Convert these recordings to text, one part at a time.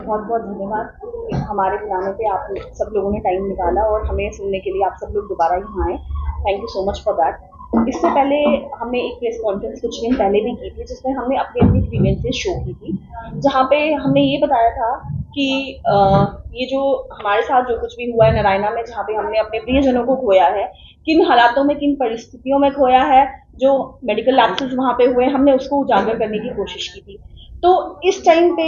बहुत बहुत धन्यवाद हमारे बुलाने पे आप सब लोगों ने टाइम निकाला और हमें सुनने के लिए आप सब लोग दोबारा यहाँ आए। Thank you so much for that. इससे पहले हमने एक प्रेस कॉन्फ्रेंस कुछ दिन पहले भी की थी जिसमें हमने अपनी अपनी ग्रीवेंसेस शो की थी, जहाँ पे हमने ये बताया था कि ये जो हमारे साथ जो कुछ भी हुआ है नारायणा में, जहाँ पे हमने अपने प्रियजनों को खोया है, किन हालातों में किन परिस्थितियों में खोया है, जो मेडिकल लैप्सेस वहाँ पे हुए, हमने उसको उजागर करने की कोशिश की थी। तो इस टाइम पे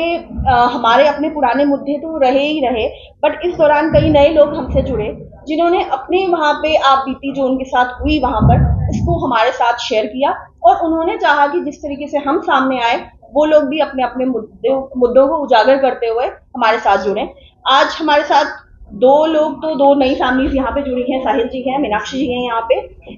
हमारे अपने पुराने मुद्दे तो रहे ही रहे, बट इस दौरान कई नए लोग हमसे जुड़े जिन्होंने अपने वहाँ पे आप बीती जो उनके साथ हुई वहाँ पर इसको हमारे साथ शेयर किया और उन्होंने चाहा कि जिस तरीके से हम सामने आए वो लोग भी अपने अपने मुद्दों को उजागर करते हुए हमारे साथ जुड़े। आज हमारे साथ दो लोग तो दो नई फैमिलीज यहाँ पे जुड़ी हैं, साहिल जी हैं, मीनाक्षी जी हैं यहाँ पे।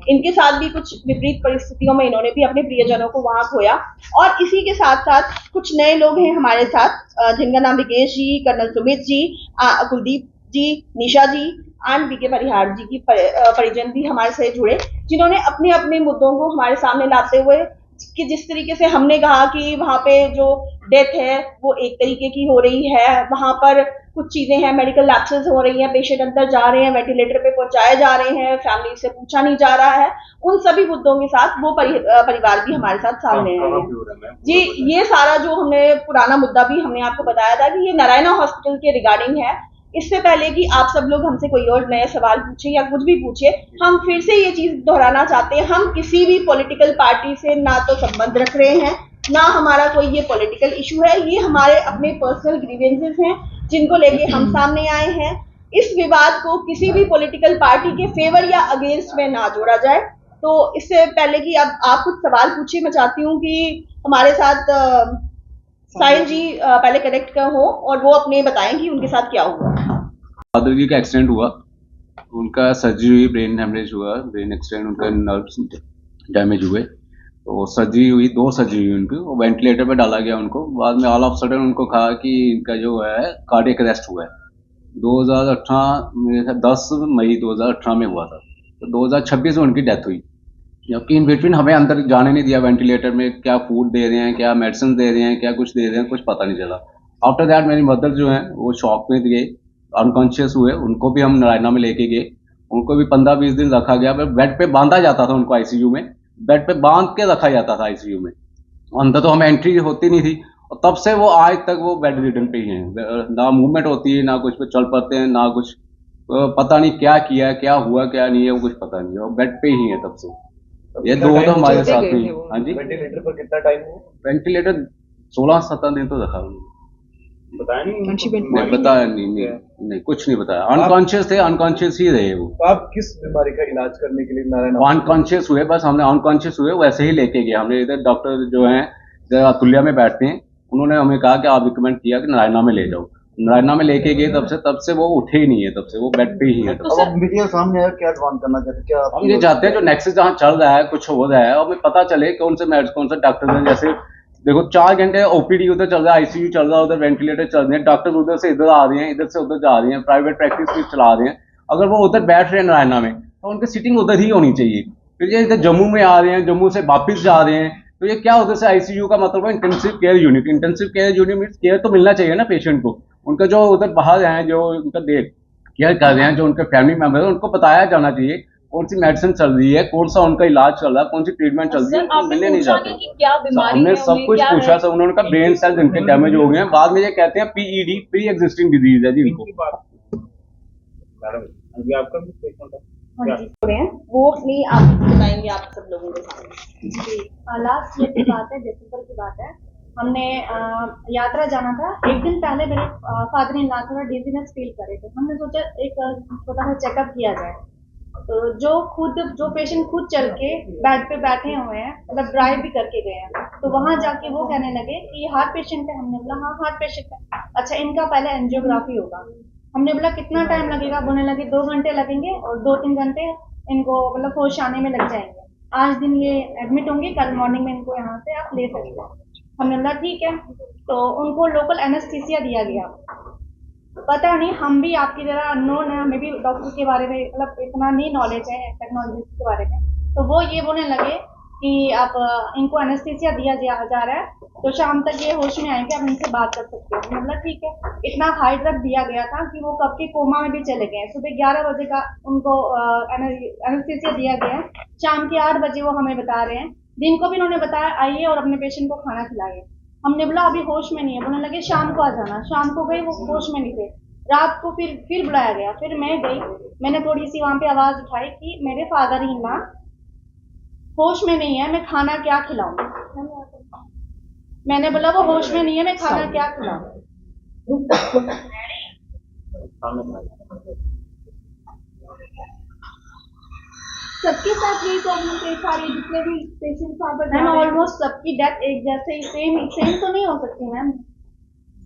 इनके साथ भी कुछ विपरीत परिस्थितियों में इन्होंने भी अपने प्रियजनों को वहां खोया और इसी के साथ साथ कुछ नए लोग हैं हमारे साथ जिनका नाम Vikesh ji, colonel Sumit ji, Kuldeep ji, Nisha ji and BK Parihar ji की परिजन भी हमारे से जुड़े, जिन्होंने अपने अपने मुद्दों को हमारे सामने लाते हुए कि जिस तरीके से हमने कहा कि वहां पे जो डेथ है वो एक तरीके की हो रही है, वहां पर कुछ चीजें हैं, मेडिकल लैप्सेस हो रही हैं, पेशेंट अंदर जा रहे हैं, वेंटिलेटर पे पहुंचाए जा रहे हैं, फैमिली से पूछा नहीं जा रहा है, उन सभी मुद्दों के साथ वो परिवार भी हमारे साथ सामने आए हैं जी। ये सारा जो हमने पुराना मुद्दा भी हमने आपको बताया था कि ये नारायणा हॉस्पिटल के रिगार्डिंग है। इससे पहले कि आप सब लोग हमसे कोई और नए सवाल पूछे या कुछ भी पूछे, हम फिर से ये चीज दोहराना चाहते हैं, हम किसी भी पॉलिटिकल पार्टी से ना तो संबंध रख रहे हैं, ना हमारा कोई ये पॉलिटिकल इशू है, ये हमारे अपने पर्सनल ग्रीवेंसेस हैं जिनको लेके हम सामने आए हैं। इस विवाद को किसी भी पॉलिटिकल पार्टी के फेवर या अगेंस्ट में ना जोड़ा जाए। तो इससे पहले कि अब आप कुछ सवाल पूछिए, मैं चाहती हूँ कि हमारे साथ साहिल जी पहले कनेक्ट हो और वो अपने बताएं कि उनके साथ क्या हुआ। फादर जी का एक्सीडेंट हुआ, उनका सर्जरी हुई, ब्रेन हेमरेज हुआ, ब्रेन एक्सीडेंट, उनका नर्व्स डैमेज हुए, तो सर्जरी हुई, 2 सर्जरी हुई उनकी, वो वेंटिलेटर पे डाला गया उनको। बाद में ऑल ऑफ सडन उनको कहा कि इनका जो है कार्डियक अरेस्ट हुआ है। 2018 में 10 मई 2018 में हुआ था, तो 2026 में उनकी डेथ हुई, जबकि इन बिटवीन हमें अंदर जाने नहीं दिया। वेंटिलेटर में क्या फूड दे रहे हैं, क्या मेडिसिन दे रहे हैं, क्या कुछ दे रहे हैं, कुछ पता नहीं चला। आफ्टर दैट मेरी मदर जो है वो शॉक में गए, अनकॉन्शियस हुए, उनको भी हम नारायणा में लेके गए, उनको भी 15-20 दिन रखा गया। बेड पे बांधा जाता था उनको, आईसीयू में बेड पे बांध के रखा जाता था आईसीयू में, अंदर तो हमें एंट्री होती नहीं थी। और तब से वो आज तक वो बेड रिडन पे ही हैं, ना मूवमेंट होती है, ना कुछ पे चल पाते हैं, ना कुछ पता नहीं क्या किया, क्या हुआ, क्या नहीं है, वो कुछ पता नहीं है, वो बेड पे ही है तब से। ये 2 तो हमारे साथ में। हाँ जी, वेंटिलेटर पर कितना टाइम हुआ? वेंटिलेटर 16-17 दिन तो रखा उन्होंने, बताया नहीं बताया, नहीं कुछ नहीं बताया। अनकॉन्शियस थे, अनकॉन्शियस ही रहे वो। तो आप किस बीमारी का इलाज करने के लिए नारायण? अनकॉन्शियस हुए, बस हमने अनकॉन्शियस हुए वैसे ही लेके गए। हमने इधर डॉक्टर जो हैं इधर अतुल्या में बैठते हैं, उन्होंने हमें कहा कि आप रिकमेंड किया कि नारायणा में ले जाओ। नारायणा में लेके गए, तब से वो उठे ही नहीं है, तब से वो बेड पे ही है। तो अब मीडिया सामने आया, क्या एडवांस करना चाहते हैं? क्या हम ये चाहते हैं जो नेक्स्ट जहाँ चल रहा है, कुछ हो रहा है, हमें पता चले कौन से डॉक्टर हैं। जैसे देखो 4 घंटे ओपीडी उधर चल रहा है, आईसीयू चल रहा है, उधर वेंटिलेटर चल रहे हैं, डॉक्टर उधर से इधर आ रहे हैं, इधर से उधर जा रहे हैं, प्राइवेट प्रैक्टिस भी चला रहे हैं। अगर वो उधर बैठ रहे हैं नारायणा में, तो उनकी सीटिंग उधर ही होनी चाहिए। फिर ये इधर जम्मू में आ रहे हैं, जम्मू से वापिस जा रहे हैं, तो ये क्या उधर से आईसीयू का मतलब है intensive care unit. Intensive care unit means care तो मिलना चाहिए ना पेशेंट को। उनका जो उधर बाहर हैं, जो उनका केयर कर रहे हैं, जो उनके फैमिली मेंबर है, उनको बताया जाना चाहिए कौन सी मेडिसिन चल रही है, कौन सा उनका इलाज चल रहा है, कौन सी ट्रीटमेंट चल रही है, मिलने नहीं जाते। हमने सब कुछ पूछा, सब उन्होंने कहा ब्रेन सेल्स इनके डैमेज हो गए हैं। बाद में ये कहते हैं पीईडी, प्री एग्जिस्टिंग डिजीज है जी इनको। वो अपनी आप बताएंगे आप सब लोगों के सामने। लास्ट ईयर की बात है, दिसंबर की बात है, हमने यात्रा जाना था। एक दिन पहले मेरे फादर इन लॉ थोड़ा डिजीनेस फील कर रहे थे। हमने सोचा एक छोटा सा चेकअप किया जाए। तो जो पेशेंट खुद चल के बेड पे बैठे हुए हैं, मतलब ड्राइव भी करके गए हैं, तो वहां जाके वो कहने लगे कि हार्ट पेशेंट है। हमने बोला हाँ हार्ट पेशेंट है। अच्छा, इनका पहले एंजियोग्राफी होगा। हमने बोला कितना टाइम लगेगा? बोलने लगे 2 घंटे लगेंगे और 2-3 घंटे इनको मतलब होश आने में लग जाएंगे। आज दिन ये एडमिट होंगे, कल मॉर्निंग में इनको यहाँ से आप ले सकते हैं। हमने बोला ठीक है। तो उनको लोकल एनेस्थीसिया दिया गया। पता नहीं, हम भी आपकी तरह अननोन है, हमें भी डॉक्टर के बारे में मतलब इतना नहीं नॉलेज है टेक्नोलॉजी के बारे में। तो वो ये बोलने लगे कि आप इनको एनेस्थीसिया दिया जा रहा है, तो शाम तक ये होश में आएंगे, आप इनसे बात कर सकते हो। मतलब ठीक है, इतना हाई ड्रग दिया गया था कि वो कब के कोमा में भी चले गए। सुबह 11 बजे का उनको एनेस्थीसिया दिया गया है, शाम के 8 बजे वो हमें बता रहे हैं। दिन को भी उन्होंने बताया आइए और अपने पेशेंट को खाना खिलाइए। हमने बोला अभी होश में नहीं है, बोलने लगे शाम को आ जाना। शाम को गए, वो होश में नहीं थे। रात को फिर बुलाया गया, फिर मैं गई, मैंने थोड़ी सी वहां पे आवाज उठाई कि मेरे फादर इन लॉ होश में नहीं है, मैं खाना क्या खिलाऊं। मैंने बोला वो होश में नहीं है, मैं खाना क्या खिलाऊं। सबके साथ यही प्रॉब्लम पेश आ रही है, जितने भी पेशेंट्स वहाँ पर मैम ऑलमोस्ट सबकी डेथ एक जैसे ही सेम तो नहीं हो सकती मैम।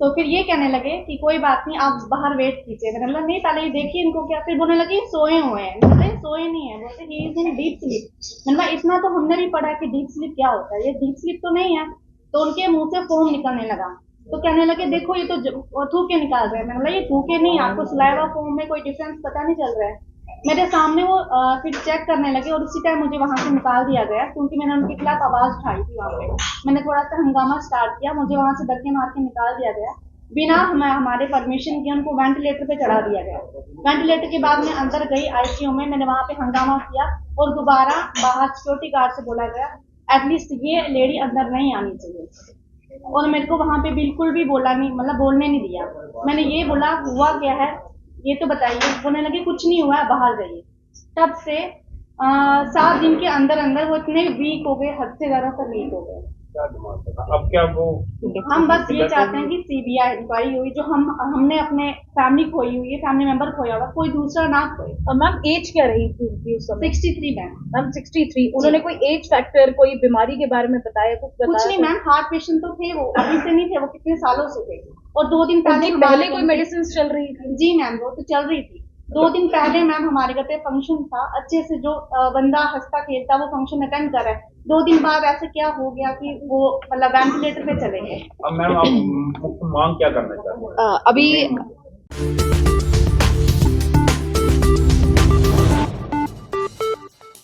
तो फिर ये कहने लगे कि कोई बात नहीं, आप बाहर वेट कीजिए। मैंने बोला नहीं, पहले ये देखिए इनको क्या। फिर बोलने लगे सोए हुए हैं। बोले सोए नहीं है, बोलते he is in deep sleep. मैंने बोला इतना तो हमने भी पढ़ा कि डीप स्लीप क्या होता है, ये डीप स्लीप तो नहीं है। तो उनके मुंह से फोम निकलने लगा, तो कहने लगे देखो ये तो थूके निकाल रहे हैं। मैंने बोला ये थूके नहीं, आपको सलाइवा फोम में कोई डिफरेंस पता नहीं चल रहा है। मेरे सामने वो फिर चेक करने लगे और उसी टाइम मुझे वहां से निकाल दिया गया, क्योंकि मैंने उनके खिलाफ आवाज उठाई थी वहां पे। मैंने थोड़ा सा हंगामा स्टार्ट किया, मुझे वहां से धक्के मार के निकाल दिया गया। बिना हमारे परमिशन के उनको वेंटिलेटर पे चढ़ा दिया गया। वेंटिलेटर के बाद मैं अंदर गई आईसीयू में, मैंने वहां पे हंगामा किया और दोबारा बाहर सिक्योरिटी गार्ड से बोला गया एटलीस्ट ये लेडी अंदर नहीं आनी चाहिए। और मेरे को वहां पे बिल्कुल भी बोला नहीं, मतलब बोलने नहीं दिया। मैंने ये बोला हुआ क्या है ये तो बताइए। बोलने लगे कुछ नहीं हुआ है, बाहर जाइए। तब से 7 दिन के अंदर अंदर वो इतने वीक हो गए, हद से ज्यादा सब वीक हो गए। अब क्या वो हम बस ये चाहते हैं कि सीबीआई इंक्वायरी हुई, जो हमने अपने फैमिली खोई हुई है, फैमिली मेंबर खोया हुआ, कोई दूसरा ना खोए। मैम एज क्या रही थी उस समय? 63 मैम। मैम 63। उन्होंने कोई एज फैक्टर, कोई बीमारी के बारे में बताया? कुछ नहीं मैम, हार्ट पेशेंट तो थे, वो अभी से नहीं थे, वो कितने सालों से थे। और 2 दिन पहले कोई मेडिसिन चल रही थी? जी मैम, वो तो चल रही थी। 2 दिन पहले मैम हमारे घर पे फंक्शन था, अच्छे से जो बंदा हंसता खेलता वो फंक्शन अटेंड कर रहा है। 2 दिन बाद ऐसे क्या हो गया कि वो मतलब वेंटिलेटर पे चले गए। अब मैम आप मुख्य मांग क्या करना चाहते हैं? अभी